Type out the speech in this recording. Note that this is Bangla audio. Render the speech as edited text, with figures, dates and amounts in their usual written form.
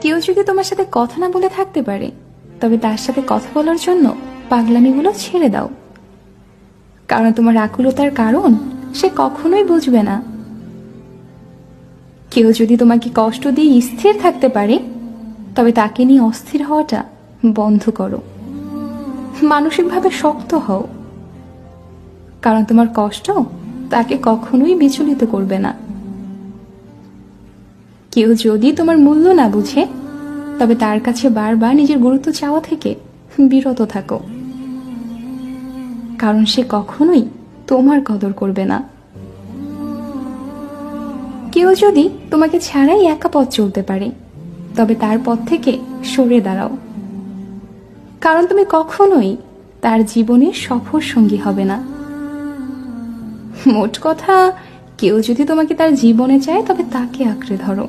কেউ যদি তোমার সাথে কথা না বলে থাকতে পারে, তবে তার সাথে কথা বলার জন্য পাগলামিগুলো ছেড়ে দাও। কারণ তোমার আকুলতার কারণ সে কখনোই বুঝবে না। কেউ যদি তোমাকে কষ্ট দিয়ে স্থির থাকতে পারে, তবে তাকে নিয়ে অস্থির হওয়াটা বন্ধ করো। মানসিকভাবে শক্ত হও, কারণ তোমার কষ্ট তাকে কখনোই বিচলিত করবে না। কেউ যদি তোমার মূল্য না বুঝে, তবে তার কাছে বারবার নিজের গুরুত্ব চাওয়া থেকে বিরত থাকো, কারণ সে কখনোই তোমার কদর করবে না। কেউ যদি তোমাকে ছাড়াই একা পথ চলতে পারে, তবে তার পথ থেকে সরে দাঁড়াও, কারণ তুমি কখনোই তার জীবনের সফর সঙ্গী হবে না। মোট কথা, কেউ যদি তোমাকে তার জীবনে চায়, তবে তাকে আঁকড়ে ধরো।